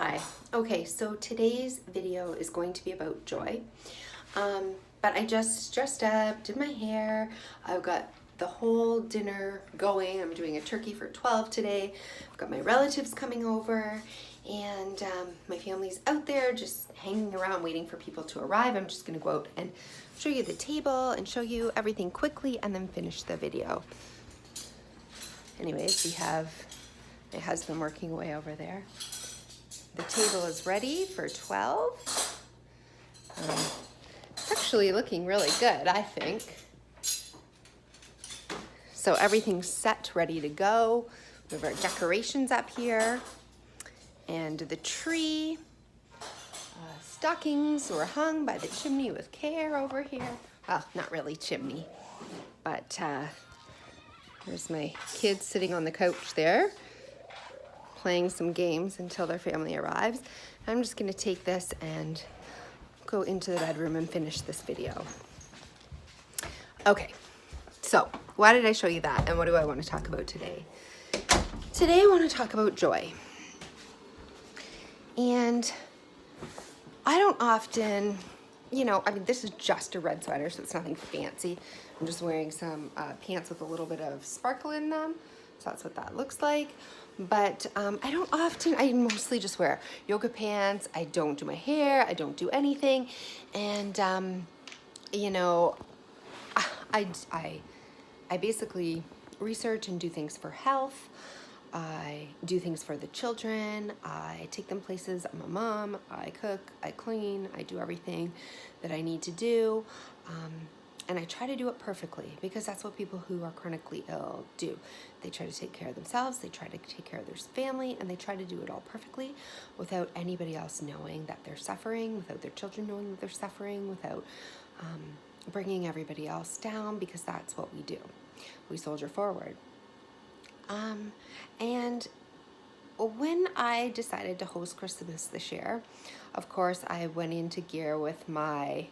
Hi. Okay, so today's video is going to be about joy. But I just dressed up, did my hair. I've got the whole dinner going. I'm doing a turkey for 12 today. I've got my relatives coming over, and my family's out there just hanging around waiting for people to arrive. I'm just gonna go out and show you the table and show you everything quickly and then finish the video. Anyways, we have my husband working away over there. The table is ready for 12. It's actually looking really good, I think. So everything's set, ready to go. We have our decorations up here. And the tree. Stockings were hung by the chimney with care over here. Well, not really chimney, but there's my kids sitting on the couch there, playing some games until their family arrives. I'm just gonna take this and go into the bedroom and finish this video. Okay, so why did I show you that and what do I want to talk about today? Today I want to talk about joy. And I don't often, this is just a red sweater, so it's nothing fancy. I'm just wearing some pants with a little bit of sparkle in them. So that's what that looks like. But I mostly just wear yoga pants. I don't do my hair. I don't do anything. And, I basically research and do things for health. I do things for the children. I take them places. I'm a mom. I cook. I clean. I do everything that I need to do. And I try to do it perfectly because that's what people who are chronically ill do. They try to take care of themselves, they try to take care of their family, and they try to do it all perfectly without anybody else knowing that they're suffering, without their children knowing that they're suffering, without bringing everybody else down, because that's what we do. We soldier forward. And when I decided to host Christmas this year, of course, I went into gear with my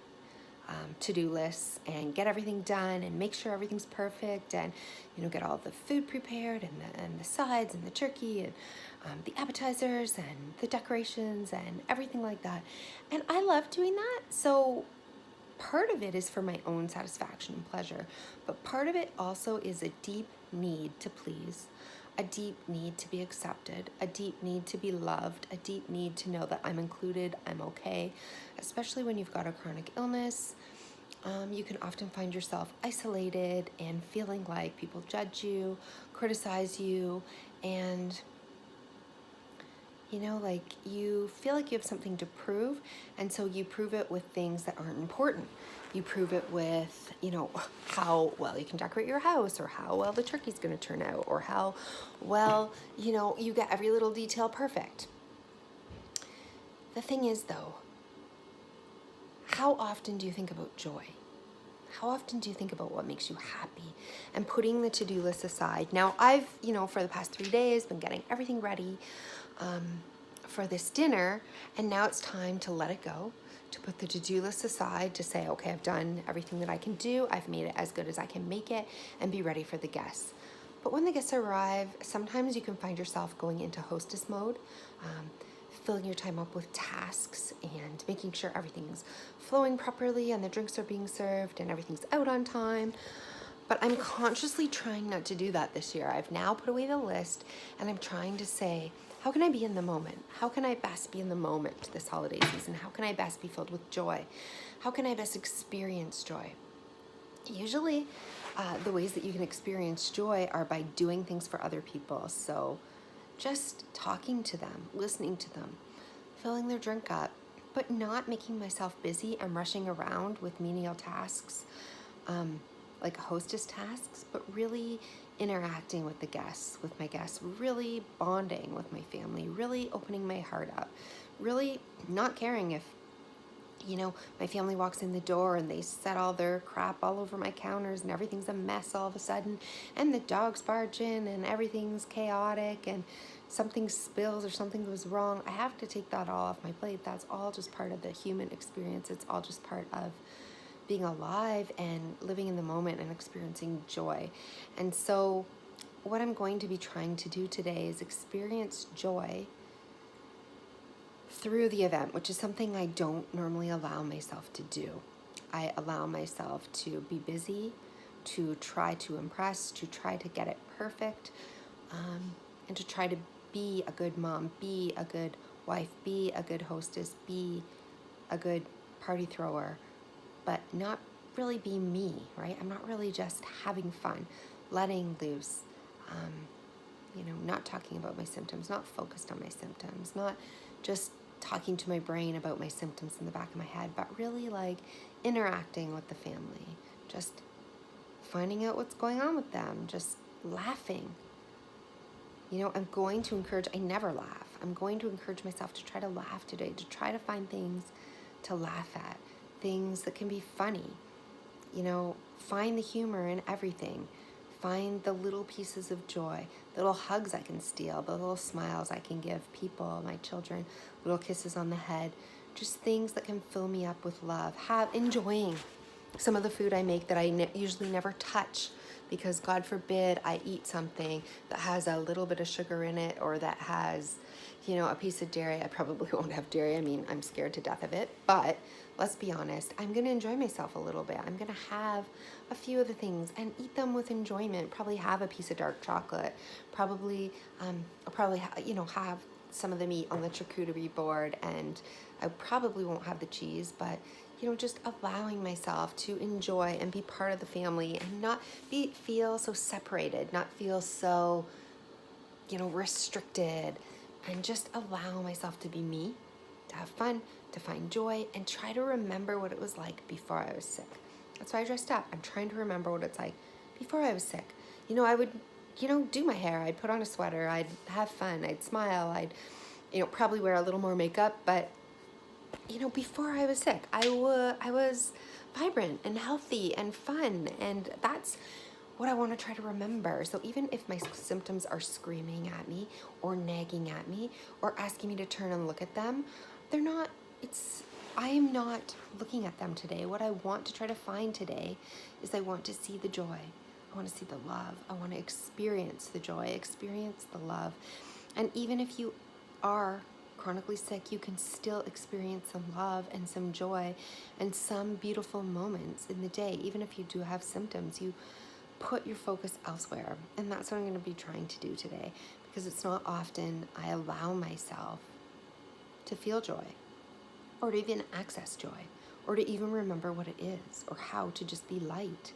to-do lists and get everything done and make sure everything's perfect and get all the food prepared and the sides and the turkey and the appetizers and the decorations and everything like that. And I love doing that. So part of it is for my own satisfaction and pleasure, but part of it also is a deep need to please, a deep need to be accepted, a deep need to be loved, a deep need to know that I'm included, I'm okay, especially when you've got a chronic illness. You can often find yourself isolated and feeling like people judge you, criticize you, and you feel like you have something to prove, and so you prove it with things that aren't important. You prove it with, how well you can decorate your house, or how well the turkey's gonna turn out, or how well, you get every little detail perfect. The thing is, though, how often do you think about joy? How often do you think about what makes you happy and putting the to-do list aside? Now, I've, for the past 3 days been getting everything ready for this dinner, and now it's time to let it go, to put the to-do list aside, to say, okay, I've done everything that I can do. I've made it as good as I can make it and be ready for the guests. But when the guests arrive, sometimes you can find yourself going into hostess mode, filling your time up with tasks and making sure everything's flowing properly and the drinks are being served and everything's out on time. But I'm consciously trying not to do that this year. I've now put away the list and I'm trying to say, how can I be in the moment? How can I best be in the moment this holiday season? How can I best be filled with joy? How can I best experience joy? Usually, the ways that you can experience joy are by doing things for other people. So just talking to them, listening to them, filling their drink up, but not making myself busy and rushing around with menial tasks, like hostess tasks, but really interacting with the guests, with my guests, really bonding with my family, really opening my heart up, really not caring if my family walks in the door and they set all their crap all over my counters and everything's a mess all of a sudden, and the dogs barge in and everything's chaotic and something spills or something goes wrong. I have to take that all off my plate. That's all just part of the human experience. It's all just part of being alive and living in the moment and experiencing joy. And so what I'm going to be trying to do today is experience joy through the event, which is something I don't normally allow myself to do. I allow myself to be busy, to try to impress, to try to get it perfect, and to try to be a good mom, be a good wife, be a good hostess, be a good party thrower, but not really be me, right? I'm not really just having fun, letting loose, not talking about my symptoms, not focused on my symptoms, not just talking to my brain about my symptoms in the back of my head, but really like interacting with the family, just finding out what's going on with them, just laughing. I'm going to encourage, I never laugh. I'm going to encourage myself to try to laugh today, to try to find things to laugh at, things that can be funny. Find the humor in everything. Find the little pieces of joy, the little hugs I can steal, the little smiles I can give people, my children, little kisses on the head, just things that can fill me up with love. Enjoying some of the food I make that I usually never touch, because God forbid I eat something that has a little bit of sugar in it, or that has, a piece of dairy. I probably won't have dairy. I mean, I'm scared to death of it, but let's be honest, I'm going to enjoy myself a little bit. I'm going to have a few of the things and eat them with enjoyment. Probably have a piece of dark chocolate. Probably, I'll probably, have some of the meat on the charcuterie board, and I probably won't have the cheese, but just allowing myself to enjoy and be part of the family, and not feel so separated, not feel so, restricted, and just allow myself to be me, to have fun, to find joy, and try to remember what it was like before I was sick. That's why I dressed up. I'm trying to remember what it's like before I was sick. I would, do my hair. I'd put on a sweater. I'd have fun. I'd smile. I'd, probably wear a little more makeup, but before I was sick, I was vibrant and healthy and fun, and that's what I want to try to remember. So even if my symptoms are screaming at me or nagging at me or asking me to turn and look at them, I am not looking at them today. What I want to try to find today is I want to see the joy. I want to see the love. I want to experience the joy, experience the love. And even if you are chronically sick, you can still experience some love and some joy and some beautiful moments in the day. Even if you do have symptoms, you put your focus elsewhere. And that's what I'm going to be trying to do today, because it's not often I allow myself to feel joy, or to even access joy, or to even remember what it is, or how to just be light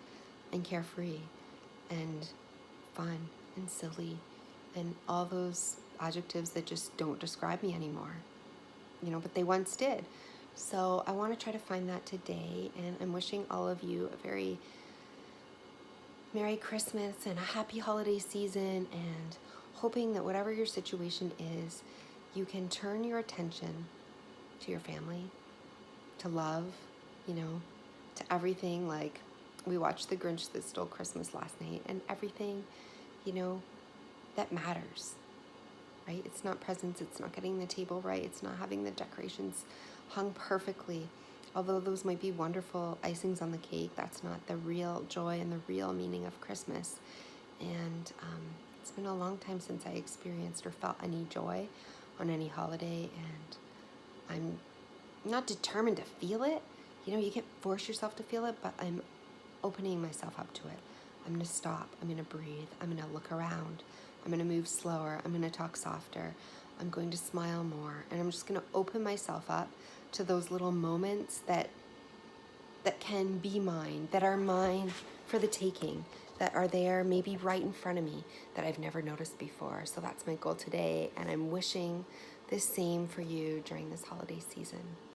and carefree and fun and silly and all those adjectives that just don't describe me anymore, but they once did. So I want to try to find that today, and I'm wishing all of you a very Merry Christmas and a happy holiday season, and hoping that whatever your situation is, you can turn your attention to your family, to love, to everything. Like, we watched The Grinch That Stole Christmas last night, and everything, that matters, right? It's not presents, it's not getting the table right, it's not having the decorations hung perfectly. Although those might be wonderful icings on the cake, that's not the real joy and the real meaning of Christmas. And it's been a long time since I experienced or felt any joy on any holiday, and I'm not determined to feel it. You can't force yourself to feel it, but I'm opening myself up to it. I'm going to stop. I'm going to breathe. I'm going to look around. I'm going to move slower. I'm going to talk softer. I'm going to smile more. And I'm just going to open myself up to those little moments that can be mine, that are mine for the taking, that are there maybe right in front of me that I've never noticed before. So that's my goal today, and I'm wishing the same for you during this holiday season.